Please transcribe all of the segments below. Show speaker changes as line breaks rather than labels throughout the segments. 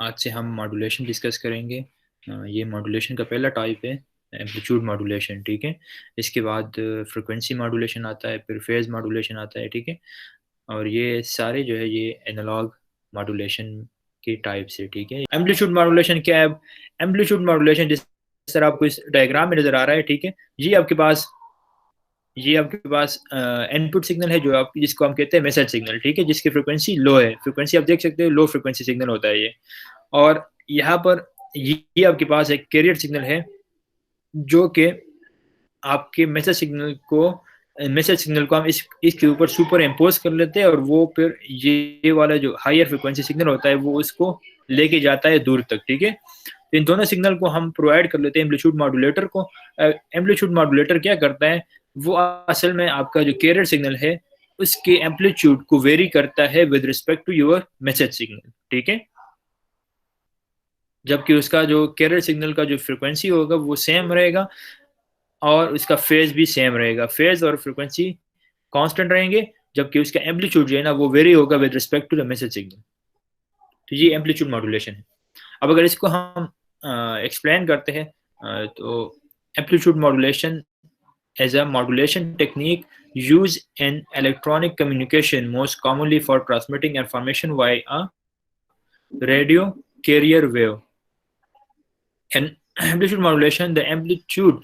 आज से हम मॉड्यूलेशन डिस्कस करेंगे। ये मॉड्यूलेशन का पहला टाइप है एम्पलीट्यूड मॉड्यूलेशन, ठीक है। इसके बाद फ्रिक्वेंसी मॉड्यूलेशन आता है, फिर फेज मॉड्यूलेशन आता है, ठीक है। और ये सारे जो है ये एनालॉग मॉड्यूलेशन के टाइप से, ठीक है। एम्पलीट्यूड मॉड्यूलेशन क्या है? एम्पलीट्यूड मॉड्यूलेशन जिस तरह आपको इस डायग्राम में नजर आ रहा है, ठीक है। ये आपके पास इनपुट सिग्नल है, जो आप जिसको हम कहते हैं मैसेज सिग्नल, ठीक है, जिसकी फ्रिक्वेंसी लो है। फ्रिक्वेंसी आप देख सकते हो, लो फ्रिक्वेंसी सिग्नल होता है ये। और यहाँ पर ये आपके पास एक कैरियर सिग्नल है, जो कि आपके मैसेज सिग्नल को हम इसके ऊपर सुपर इम्पोज कर लेते हैं, और वो फिर ये वाला जो हायर फ्रिक्वेंसी सिग्नल होता है वो उसको लेके जाता है दूर तक, ठीक है। तो इन दोनों सिग्नल को हम प्रोवाइड कर लेते हैं एम्पलीट्यूड मॉड्यूलेटर को। एम्पलीट्यूड मॉड्यूलेटर क्या करता है? वो असल में आपका जो कैरियर सिग्नल है उसके एम्पलीट्यूड को वेरी करता है with respect to your message signal, ठीक है। जबकि उसका जो कैरियर सिग्नल का जो फ्रिक्वेंसी होगा वो सेम रहेगा, और उसका फेज भी सेम रहेगा। फेज और फ्रिक्वेंसी कांस्टेंट रहेंगे, जबकि उसका एम्पलीट्यूड जो है ना वो वेरी होगा with respect to the message signal. तो ये एम्पलीट्यूड मॉड्यूलेशन है। अब अगर इसको हम एक्सप्लेन करते हैं, तो amplitude modulation as a modulation technique used in electronic communication, most commonly for transmitting information via a radio carrier wave. And amplitude modulation, the amplitude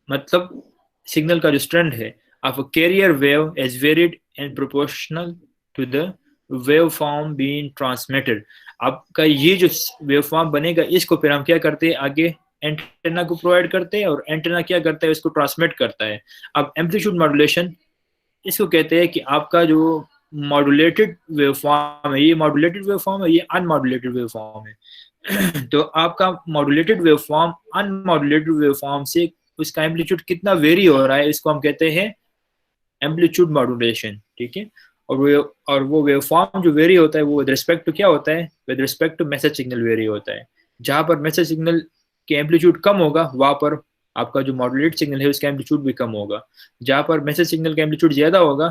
मतलब सिग्नल का जो स्ट्रेंथ है of a carrier wave is varied and proportional to the wave form being transmitted. आपका ये जो wave form बनेगा, इसको फिर हम क्या करते हैं, आगे एंटेना को प्रोवाइड करते हैं, और एंटेना क्या करता है, इसको ट्रांसमिट करता है। अब एम्पलीट्यूड मॉड्यूलेशन इसको कहते हैं कि आपका जो मॉड्यूलेटेड वेव फॉर्म है, ये मॉड्यूलेटेड वेव फॉर्म है, ये अनमॉड्यूलेटेड वेव फॉर्म है। तो आपका modulated wave form unmodulated wave form से उसका एम्पलीट्यूड कितना वेरी हो रहा है, इसको हम कहते हैं एम्पलीट्यूड मॉड्यूलेशन, ठीक है। और वो वेव फॉर्म जो वेरी होता है वो विद रिस्पेक्ट टू क्या होता है, with respect to message signal vary होता है। जहां पर मैसेज सिग्नल के एम्पलीट्यूड कम होगा, वहां पर आपका जो मॉड्यूलेट सिग्नल है उसका एम्पलीट्यूड भी कम होगा। जहां पर मैसेज सिग्नल का एम्पलीट्यूड ज्यादा होगा,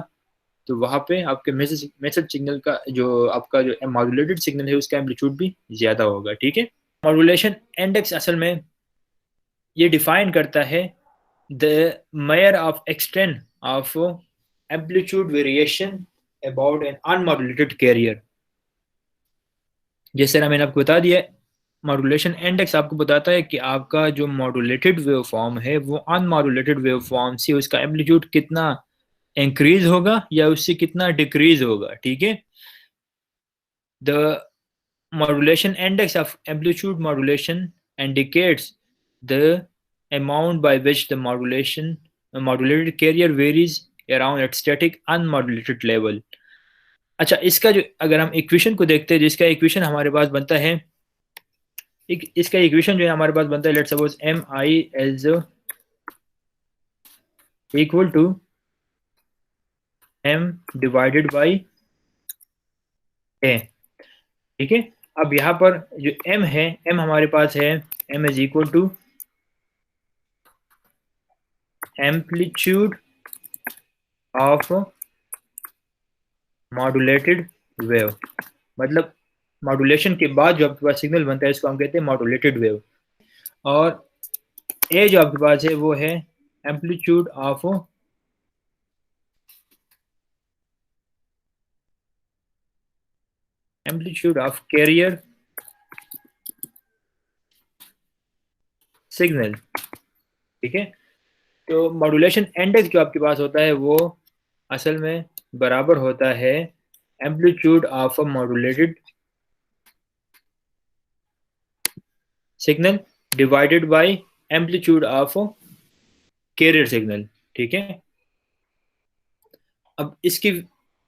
तो वहां पे आपके मैसेज सिग्नल का जो आपका जो मॉड्यूलेटेड सिग्नल है उसका एम्पलीट्यूड भी ज्यादा होगा, ठीक है। मॉड्यूलेशन इंडेक्स असल में ये डिफाइन करता है the measure of extent of amplitude variation about an unmodulated carrier. जैसे ना मैंने आपको बता दिया, मॉड्यूलेशन इंडेक्स आपको बताता है कि आपका जो मॉड्यूलेटेड वेव फॉर्म है वो अनमॉड्यूलेटेड वेव फॉर्म से उसका एम्पलीट्यूड कितना इंक्रीज होगा या उससे कितना डिक्रीज होगा, ठीक है। The modulation index of amplitude modulation indicates the amount by which the modulated carrier varies around its static unmodulated level. अच्छा, इसका जो अगर हम इक्वेशन को देखते हैं, जिसका इक्वेशन हमारे पास बनता है, इसका इक्वेशन जो है हमारे पास बनता है, let's suppose M I is equal to M divided by A, ठीक है। अब यहाँ पर जो m है, m हमारे पास है, m is equal to amplitude of modulated wave. मतलब मॉड्यूलेशन के बाद जो आपके पास सिग्नल बनता है इसको हम कहते हैं मॉड्यूलेटेड वेव। और a जो आपके पास है वो है एम्पलीट्यूड ऑफ कैरियर सिग्नल, ठीक है। तो मॉड्यूलेशन इंडेक्स जो आपके पास होता है वो असल में बराबर होता है amplitude of a modulated signal divided by amplitude of carrier signal, ठीक है। अब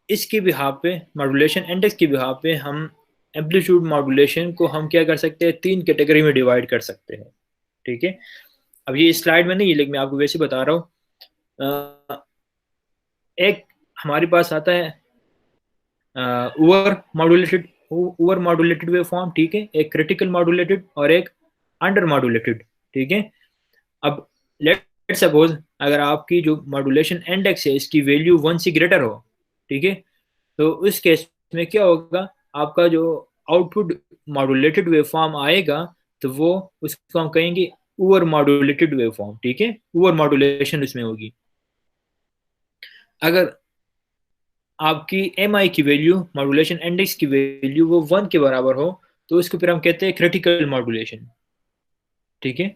इसके बिहाफ पे, मॉड्यूलेशन इंडेक्स के बिहाफ पे हम एम्पलीट्यूड मॉड्यूलेशन को हम क्या कर सकते हैं, 3 कैटेगरी में डिवाइड कर सकते हैं, ठीक है। अब ये स्लाइड में नहीं है, लेकिन मैं आपको वैसे बता रहा हूँ। एक हमारे पास आता है ओवर मॉड्यूलेटेड वेव फॉर्म, ठीक है। एक क्रिटिकल मॉड्यूलेटेड और एक अंडर मॉड्यूलेटेड, ठीक है। अब लेट सपोज अगर आपकी जो मॉड्यूलेशन इंडेक्स है इसकी वैल्यू 1 से ग्रेटर हो, ठीक है, तो उस केस में क्या होगा, आपका जो आउटपुट मॉड्यूलेटेड वेवफॉर्म आएगा तो वो उसको हम कहेंगे ओवर मॉड्यूलेटेड वेवफॉर्म, ठीक है, ओवर मॉड्यूलेशन उसमें होगी। अगर आपकी एम आई की वैल्यू, मॉड्यूलेशन इंडेक्स की वैल्यू वो 1 के बराबर हो तो उसको फिर हम कहते हैं क्रिटिकल मॉड्यूलेशन, ठीक है।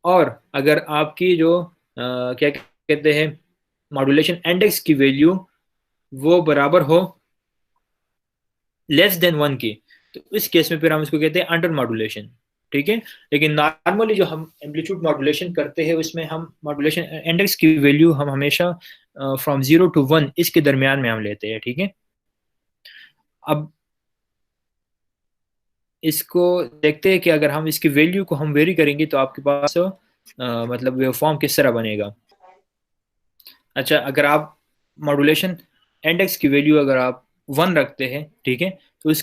और अगर आपकी जो क्या कहते हैं मॉड्यूलेशन इंडेक्स की वैल्यू वो बराबर हो लेस देन 1 के, तो इस केस में फिर हम इसको कहते हैं अंडर मॉड्यूलेशन, ठीक है। लेकिन नॉर्मली जो हम एम्पलीट्यूड मॉड्यूलेशन करते हैं उसमें हम मॉड्यूलेशन इंडेक्स की वैल्यू हम हमेशा फ्रॉम 0 to 1 इसके दरमियान में हम लेते हैं, ठीक है। अब इसको देखते हैं कि अगर हम इसकी वैल्यू को हम वेरी करेंगे तो आपके पास मतलब वेवफॉर्म किस तरह बनेगा। अच्छा, अगर आप मॉड्यूलेशन इंडेक्स की वैल्यू अगर आप 1 रखते हैं, ठीक है, तो इस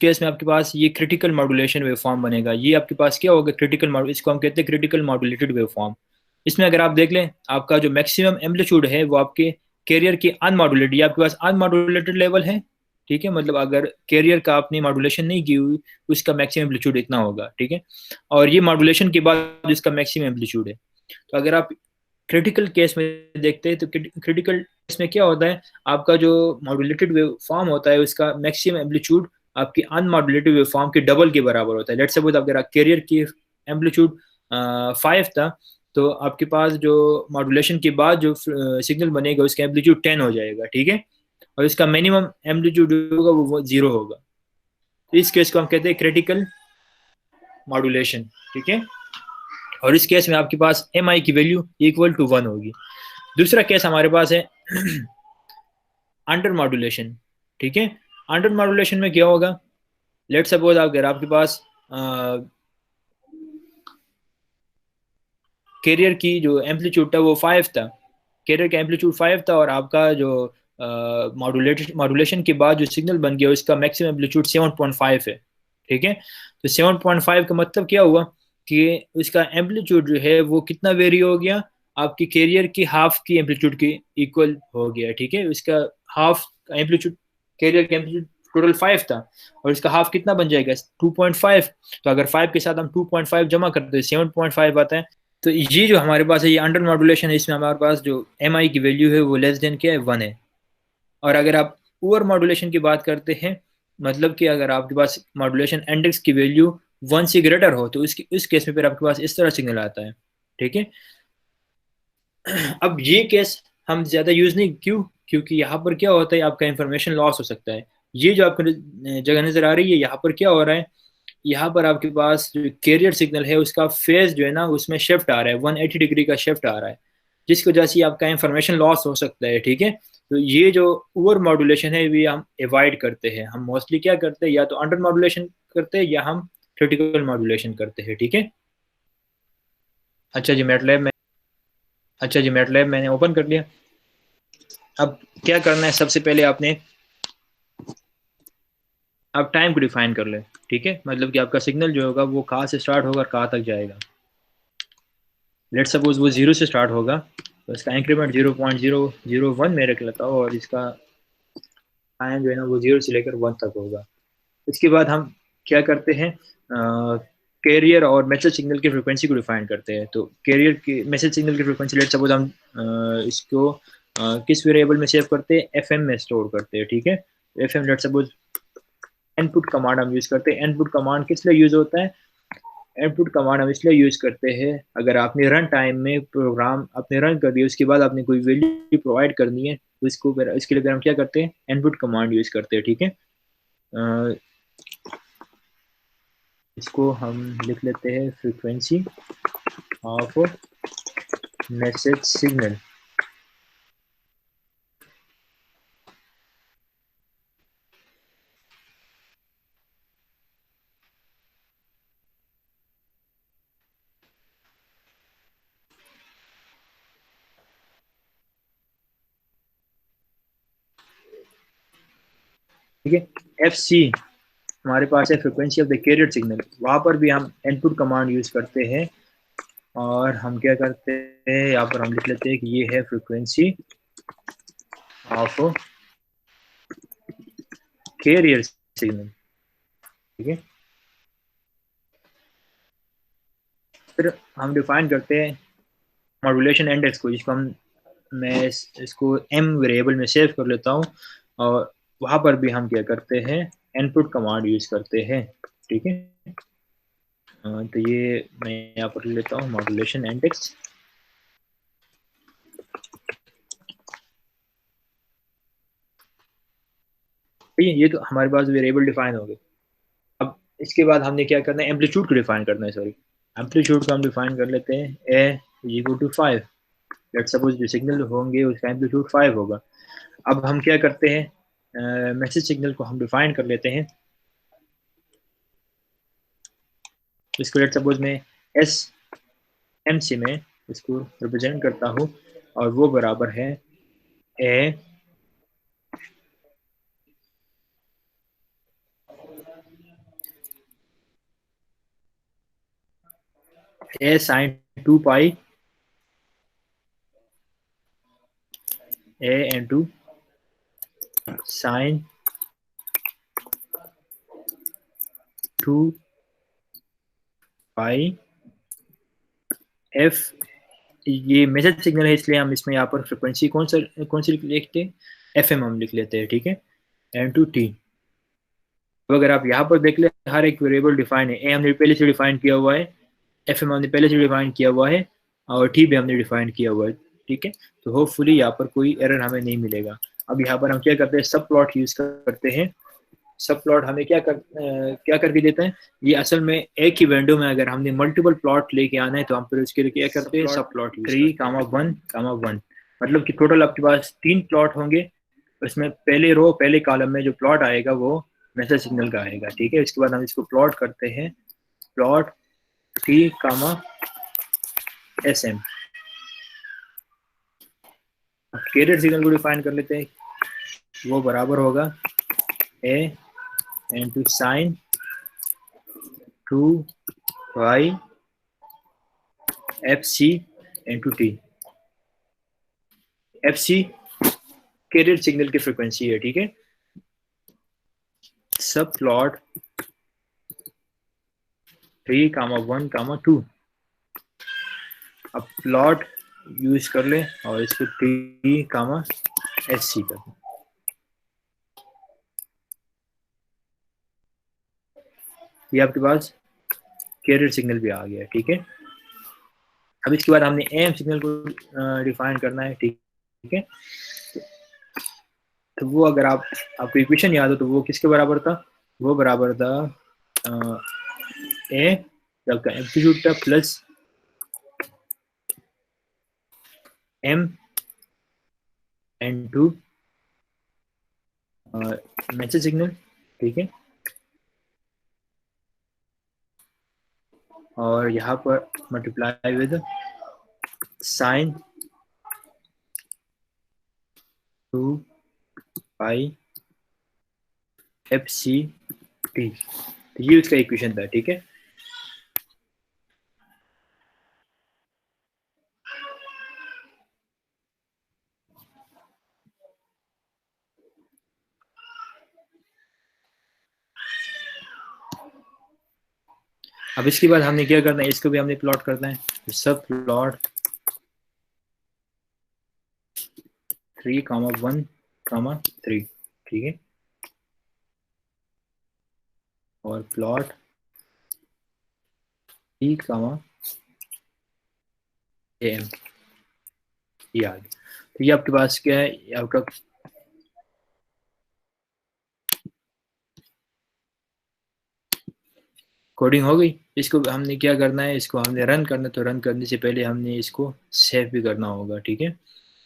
केस में आपके पास ये क्रिटिकल मॉड्यूलेशन वेवफॉर्म बनेगा। ये आपके पास क्या होगा, क्रिटिकल मॉड्यूल, इसको हम कहते हैं क्रिटिकल मॉड्यूलेटेड वेवफॉर्म। इसमें अगर आप देख लें आपका जो मैक्सिमम एम्पलीट्यूड है वो आपके कैरियर की अनमॉड्यूलेटेड, ये आपके पास अनमॉड्यूलेटेड लेवल है, ठीक है। मतलब अगर कैरियर का आपने मॉड्यूलेशन नहीं की हुई उसका मैक्सिमम एम्पलीट्यूड इतना होगा, ठीक है। और ये मॉड्यूलेशन के बाद इसका मैक्सिमम एम्पलीट्यूड है। तो अगर आप क्रिटिकल केस में देखते हैं तो क्रिटिकल केस में क्या होता है, आपका जो मॉड्यूलेटेड वेव फॉर्म होता है उसका मैक्सिमम एम्पलीट्यूड आपकी अनमॉड्यूलेटेड वेव फॉर्म के डबल के बराबर होता है। लेट्स सपोज अगर कैरियर की एम्पलीट्यूड 5 था तो आपके पास जो मॉड्यूलेशन के बाद जो सिग्नल बनेगा उसका एम्पलीट्यूड 10 हो जाएगा, ठीक है। और इसका मिनिमम एम्पलीट्यूड होगा वो 0 होगा। तो इस केस को हम कहते हैं क्रिटिकल मॉड्यूलेशन, ठीक है। और इस केस में आपके पास एम आई की वैल्यू इक्वल टू 1 होगी। दूसरा केस हमारे पास है अंडर मॉड्यूलेशन, ठीक है। अंडर मॉड्यूलेशन में क्या होगा, लेट सपोज अगर आपके पास कैरियर की जो एम्पलीट्यूड था वो 5 था, कैरियर का एम्पलीट्यूड 5 था और आपका जो मॉड्यूलेशन के बाद जो सिग्नल बन गया उसका मैक्सिमम एम्पलीट्यूड 7.5 है, ठीक है। तो 7.5 का मतलब क्या हुआ कि उसका एम्पलीट्यूड जो है वो कितना वेरी हो गया, आपकी कैरियर की हाफ की एम्पलीट्यूड के इक्वल हो गया, ठीक है। उसका हाफ एम्पलीट्यूड, कैरियर का एम्पलीट्यूड टोटल 5 था और इसका हाफ कितना बन जाएगा 2.5। तो अगर 5 के साथ हम 2.5 जमा करते हैं 7.5 आता है। तो ये जो हमारे पास है ये अंडर मॉड्यूलेशन है, इसमें हमारे पास जो एम आई की वैल्यू है वो लेस देन क्या है 1 है। और अगर आप ओवर मॉड्यूलेशन की बात करते हैं, मतलब कि अगर आपके पास मॉड्यूलेशन इंडेक्स की वैल्यू 1 से ग्रेटर हो तो इसकी इस केस में फिर आपके पास इस तरह सिग्नल आता है, ठीक है। अब ये केस हम ज़्यादा यूज़ नहीं, क्योंकि यहाँ पर क्या होता है आपका इंफॉर्मेशन लॉस हो सकता है। ये जो आपको जगह नज़र आ रही है यहाँ पर क्या हो रहा है, यहाँ पर आपके पास जो कैरियर सिग्नल है उसका फेज जो है ना उसमें शिफ्ट आ रहा है, 180 डिग्री का शिफ्ट आ रहा है, जिसकी वजह से आपका इंफॉर्मेशन लॉस हो सकता है, ठीक है। तो ये जो ओवर मॉड्यूलेशन है ये हम अवॉइड करते हैं। हम मोस्टली क्या करते हैं, या तो अंडर मॉड्यूलेशन करते हैं या हम क्रिटिकल मॉड्यूलेशन करते हैं, ठीक है। अच्छा जी मैटलैब में अच्छा जी मैटलैब मैंने ओपन कर लिया। अब क्या करना है, सबसे पहले आपने आप टाइम को डिफाइन कर ले, ठीक है। मतलब कि आपका सिग्नल जो होगा वो कहाँ से स्टार्ट होगा और कहाँ तक जाएगा। लेट सपोज वो 0 से स्टार्ट होगा तो इसका इंक्रीमेंट 0.001 में रख लेता हूँ और इसका टाइम जो है ना वो 0 से लेकर 1 तक होगा। इसके बाद हम क्या करते हैं, कैरियर और मैसेज सिग्नल की फ्रिक्वेंसी को डिफाइन करते हैं। तो कैरियर की मैसेज सिग्नल की फ्रिक्वेंसी लेट सपोज हम इसको किस वेरिएबल में सेव करते हैं, एफएम में स्टोर करते हैं, ठीक है। FM let suppose input command हम यूज़ करते हैं। इनपुट कमांड किस लिए यूज़ होता है, इनपुट कमांड हम इसलिए यूज़ करते हैं अगर आपने रन टाइम में प्रोग्राम आपने रन कर दिया उसके बाद आपने कोई वैल्यू प्रोवाइड करनी है तो इसके लिए हम क्या करते हैं, इनपुट कमांड यूज़ करते हैं, ठीक है। इसको हम लिख लेते हैं फ्रीक्वेंसी ऑफ मैसेज सिग्नल। ठीक है, एफ सी हमारे पास है frequency of the carrier signal, वहाँ पर भी हम इनपुट कमांड यूज़ करते हैं और हम क्या करते हैं यहाँ पर हम लिख लेते हैं कि ये है फ्रीक्वेंसी ऑफ कैरियर सिग्नल, ठीक है। फिर हम डिफाइन करते हैं मॉड्यूलेशन इंडेक्स को, जिसको मैं इसको एम वेरिएबल में सेव कर लेता हूँ, और वहाँ पर भी हम क्या करते हैं, इनपुट कमांड यूज करते हैं, ठीक है। तो ये मैं यहाँ पर लेता हूँ मॉड्यूलेशन इंडेक्स। ठीक है, ये तो हमारे पास वेरिएबल डिफाइन हो गए। अब इसके बाद हमने क्या करना है, एम्पलीट्यूड को डिफाइन करना है, सॉरी, एम्पलीट्यूड को हम डिफाइन कर लेते हैं ए इक्वल टू 5। लेट सपोज जो सिग्नल होंगे उसका एम्पलीट्यूड 5 होगा। अब हम क्या करते हैं, मैसेज सिग्नल को हम डिफाइन कर लेते हैं। इसको लेट सपोज मैं एस एम से मैं इसको रिप्रेजेंट करता हूँ, और वो बराबर है A A sine 2 pi A N two sine 2 pi F. ये मैसेज सिग्नल है, इसलिए हम इसमें यहाँ पर फ्रिक्वेंसी कौन सी लिखते हैं, एफ एम हम लिख लेते हैं, ठीक है, एन टू टी। तो अगर आप यहाँ पर देख ले, हर एक वेरिएबल डिफाइन है। ए हमने पहले से डिफाइन किया हुआ है, एफ एम हमने पहले से डिफाइन किया हुआ है, और टी भी हमने डिफाइन किया हुआ है, ठीक है। तो होपफुली यहाँ पर कोई एरर हमें नहीं मिलेगा। अब यहाँ पर हम क्या करते हैं, सब प्लॉट यूज करते हैं। सब प्लॉट हमें क्या करके देता है, ये असल में एक ही विंडो में अगर हमने मल्टीपल प्लॉट लेके आना है, तो हम फिर उसके लिए क्या करते हैं, सब प्लॉट 3,1,1, मतलब कि टोटल आपके पास 3 प्लॉट होंगे। उसमें पहले रो पहले कॉलम में जो प्लॉट आएगा वो मैसेज सिग्नल का आएगा, ठीक है। इसके बाद हम इसको प्लॉट करते हैं, plot T comma S M. Carrier signal को डिफाइन कर लेते हैं, वो बराबर होगा A N two sine 2 Y F C N two T. F C carrier signal की फ्रिक्वेंसी है, ठीक है। सब प्लॉट 3,1,2। अब प्लॉट यूज कर ले और इसको टी कामा एस सी कर, ये आपके पास कैरियर सिग्नल भी आ गया, ठीक है। अब इसके बाद हमने एम सिग्नल को डिफाइन करना है, ठीक है। तो वो अगर आपको इक्वेशन याद हो तो वो किसके बराबर था, वो बराबर था ए आपका एम्पलीट्यूड था plus M into message signal, ठीक है। और यहाँ पर multiply with sine 2 pi F C T. तो ये उसका इक्वेशन था, ठीक है। अब इसके बाद हमने क्या करना है, इसको भी हमने प्लॉट करना है। तो सब प्लॉट 3,1,3, ठीक है। और प्लॉट ई कामा एम, ये आ गया। तो ये आपके पास क्या है, आपका कोडिंग हो गई। इसको हमने क्या करना है, इसको हमने रन करना है, तो रन करने से पहले हमने इसको सेव भी करना होगा, ठीक है।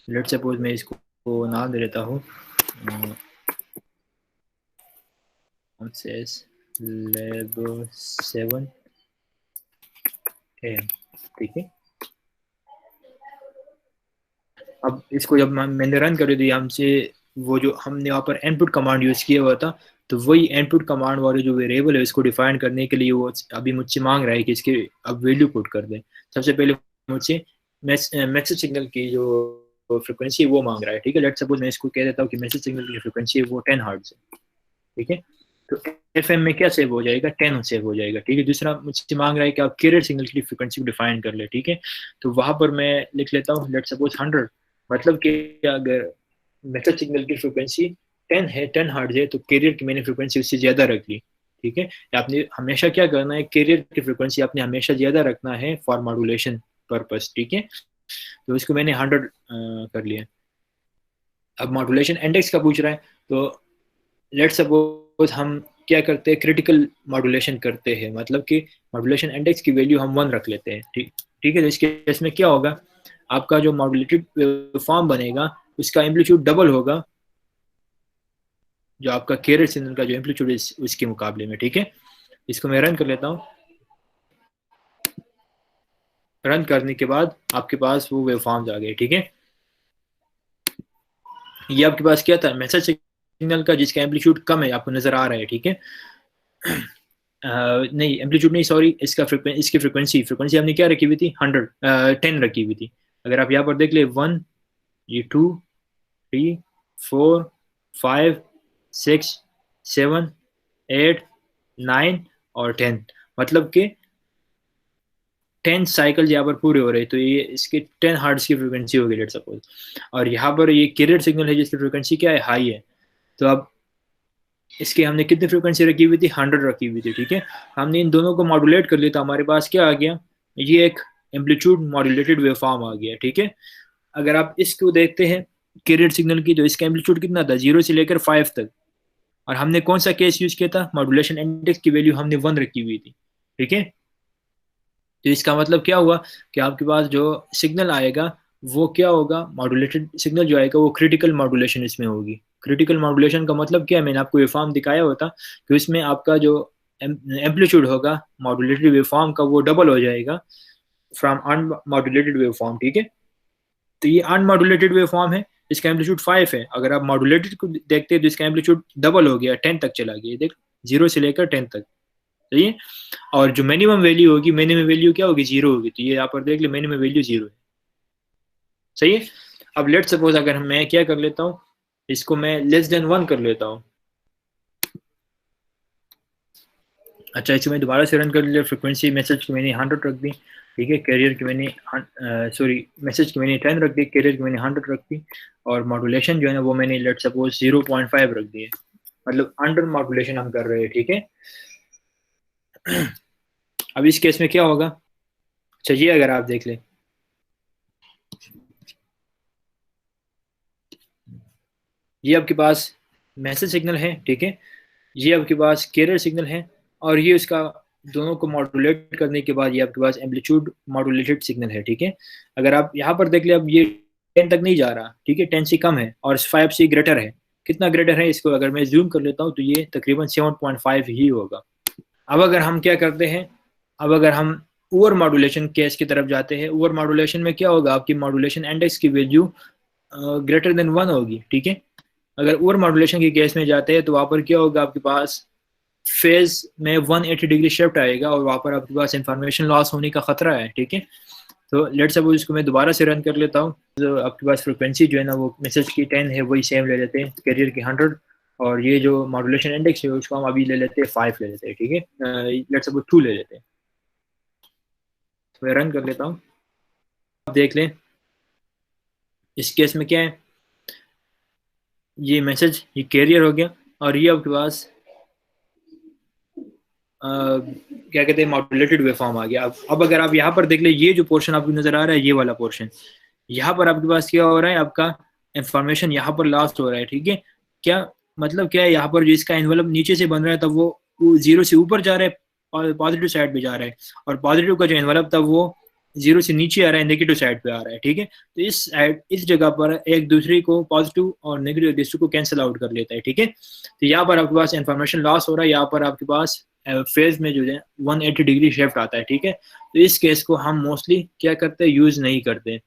लेट सपोज मैं इसको नाम दे देता हूँ लैब 7 AM, ठीक है। अब इसको जब मैंने रन कर दिया, हमसे वो जो हमने वहाँ पर इनपुट कमांड यूज़ किया हुआ था, तो वही इनपुट कमांड वाले जो वेरिएबल है उसको डिफाइन करने के लिए वो अभी मुझसे मांग रहा है कि इसके अब वैल्यू पुट कर दें। सबसे पहले मुझसे मैसेज सिग्नल की जो फ्रिक्वेंसी है वो मांग रहा है, ठीक है। लेट सपोज मैं इसको कह देता हूँ कि मैसेज सिग्नल की फ्रिक्वेंसी है वो 10 हर्ट्ज है, ठीक है। तो FM में क्या सेव हो जाएगा, 10 सेव हो जाएगा, ठीक है। दूसरा मुझसे मांग रहा है कि आप कैरियर सिग्नल की फ्रीक्वेंसी को डिफाइन कर ले, ठीक है। तो वहां पर मैं लिख लेता हूँ लेट्स सपोज 100, मतलब कि अगर मैसेज सिग्नल की फ्रीक्वेंसी 10 है, 10 हर्ट्ज है, तो कैरियर की मैंने फ्रीक्वेंसी उससे ज्यादा रख ली, ठीक है। आपने हमेशा क्या करना है, कैरियर की फ्रीक्वेंसी आपने हमेशा ज्यादा रखना है फॉर मॉड्यूलेशन पर्पस, ठीक है। तो इसको मैंने 100 कर लिया। अब मॉड्यूलेशन इंडेक्स का पूछ रहा है, तो लेट्स सपोज हम क्या करते हैं, क्रिटिकल मॉड्यूलेशन करते हैं, मतलब कि मॉड्यूलेशन इंडेक्स की वैल्यू हम 1 रख लेते हैं, ठीक ठीक है। तो इस केस में क्या होगा, आपका जो मॉड्यूलेटेड फॉर्म बनेगा उसका एम्पलीट्यूड डबल होगा जो आपका कैरियर सिग्नल का जो एम्पलीट्यूड है उसके मुकाबले में, ठीक है। इसको मैं रन कर लेता हूँ। रन करने के बाद आपके पास वो वेव फॉर्म्स आ गए, ठीक है। ये आपके पास क्या था, मैसेज सिग्नल का जिसका एम्पलीट्यूड कम है, आपको नजर आ रहा है, ठीक है। नहीं एम्पलीट्यूड नहीं, सॉरी, इसकी फ्रीक्वेंसी फ्रीक्वेंसी हमने क्या रखी हुई थी, 10 रखी हुई थी। अगर आप यहाँ पर देख ले 1, ये 2, 3, 4, 5, 6, 7, 8, 9 और 10, मतलब कि 10 साइकिल यहाँ पर पूरे हो रहे हैं, तो ये इसके 10 हर्ट्ज की फ्रीक्वेंसी होगी लेट सपोज। और यहाँ पर ये कैरियर सिग्नल है जिसकी फ्रीक्वेंसी क्या है, हाई है। तो अब इसके हमने कितनी फ्रीक्वेंसी रखी हुई थी, 100 रखी हुई थी, ठीक है। हमने इन दोनों को मॉड्यूलेट कर लिया, तो हमारे पास क्या आ गया, ये एक एम्पलीट्यूड मॉड्यूलेटेड वेवफॉर्म आ गया, ठीक है। अगर आप इसको देखते हैं कैरियर सिग्नल की, तो इसका एम्पलीट्यूड कितना था, 0 से लेकर 5 तक। और हमने कौन सा केस यूज किया था, मॉड्यूलेशन इंडेक्स की वैल्यू हमने 1 रखी हुई थी, ठीक है। तो इसका मतलब क्या हुआ कि आपके पास जो सिग्नल आएगा वो क्या होगा, मॉड्यूलेटेड सिग्नल जो आएगा वो क्रिटिकल मॉड्यूलेशन इसमें होगी। क्रिटिकल मॉड्यूलेशन का मतलब क्या है, मैंने आपको वेवफॉर्म दिखाया होता कि उसमें आपका जो एम्पलीट्यूड होगा मॉड्यूलेटेड वेवफॉर्म का वो डबल हो जाएगा फ्रॉम अनमॉड्यूलेटेड वेवफॉर्म, ठीक है। तो ये अनमॉड्यूलेटेड वेवफॉर्म है, इसका एम्पलीट्यूड 5 है। अगर आप मॉड्यूलेटेड को देखते हैं तो इसका एम्पलीट्यूड डबल हो गया, 10 तक चला गया, देख 0 से लेकर 10 तक, सही है। और जो मिनिमम वैल्यू होगी, मिनिमम वैल्यू क्या होगी, 0 होगी। तो ये यहाँ पर देख ले मिनिमम वैल्यू 0 है, सही है। अब लेट सपोज अगर मैं क्या कर लेता हूँ, इसको मैं लेस देन 1 कर लेता हूँ। अच्छा, इसको मैं दोबारा से रन कर लिया। फ्रिक्वेंसी मैसेज की मैंने 100 रख दी, ठीक है। कैरियर की मैंने सॉरी मैसेज की मैंने 10 रख दी, कैरियर की मैंने 100 रख दी। और मॉड्यूलेशन जो है ना वो मैंने लेट सपोज 0.5 रख दी है, मतलब अंडर मॉड्यूलेशन हम कर रहे हैं, ठीक है। अब इस केस में क्या होगा, चलिए अगर आप देख लें, ये आपके पास मैसेज सिग्नल है, ठीक है। ये आपके पास कैरियर सिग्नल है, और ये उसका दोनों को मॉड्यूलेट करने के बाद ये आपके पास एम्पलीट्यूड मॉड्यूलेटेड सिग्नल है, ठीक है। अगर आप यहाँ पर देख ले, अब ये 10 तक नहीं जा रहा, ठीक है, 10 से कम है और 5 से ग्रेटर है। कितना ग्रेटर है, इसको अगर मैं जूम कर लेता हूँ तो ये तकरीबन 7.5 ही होगा। अब अगर हम क्या करते हैं, अब अगर हम ओवर मॉड्यूलेशन केस की तरफ जाते हैं, ओवर मॉड्यूलेशन में क्या होगा, आपकी मॉड्यूलेशन इंडेक्स की वैल्यू ग्रेटर देन 1 होगी, ठीक है। अगर ओवर मॉड्यूलेशन के केस में जाते हैं तो वहाँ पर क्या होगा, आपके पास फेज में 180 डिग्री शिफ्ट आएगा और वहाँ पर आपके पास इंफॉर्मेशन लॉस होने का खतरा है, ठीक है। तो लेट्स सपोज इसको मैं दोबारा से रन कर लेता हूँ। तो आपके पास फ्रिक्वेंसी जो है ना वो मैसेज की 10 है, वही सेम ले लेते हैं, कैरियर की 100, और ये जो मॉड्यूलेशन इंडेक्स है उसको हम अभी ले लेते हैं 5 ले लेते हैं, ठीक है। लेट्स सपोज 2 ले लेते हैं। तो मैं रन कर लेता हूँ, आप देख लें इस केस में क्या है, ये मैसेज ये कैरियर हो गया, और ये आपके पास क्या कहते हैं मॉड्यूलेटेड वेवफॉर्म आ गया। अब अगर आप यहाँ पर देख ले, ये जो पोर्शन आपको नजर आ रहा है, ये वाला पोर्शन, यहाँ पर आपके पास क्या हो रहा है, आपका इंफॉर्मेशन यहाँ पर लॉस्ट हो रहा है, ठीक है। क्या मतलब क्या है, यहाँ पर जो इसका एनवेलप नीचे से बन रहा है तब वो 0 से ऊपर जा रहा है और पॉजिटिव साइड पे जा रहा है, और पॉजिटिव का जो एनवेलप था वो 0 से नीचे आ रहा है, नेगेटिव साइड पे आ रहा है, ठीक है। तो इस जगह पर एक दूसरे को पॉजिटिव और नेगेटिव डिस्ट्रिक्ट को कैंसिल आउट कर लेता है, ठीक है। तो यहाँ पर आपके पास इंफॉर्मेशन लॉस हो रहा है, यहाँ पर आपके पास फेज में जो है 180 डिग्री शिफ्ट आता है, ठीक है। तो इस केस को हम मोस्टली क्या करते हैं, यूज नहीं करते।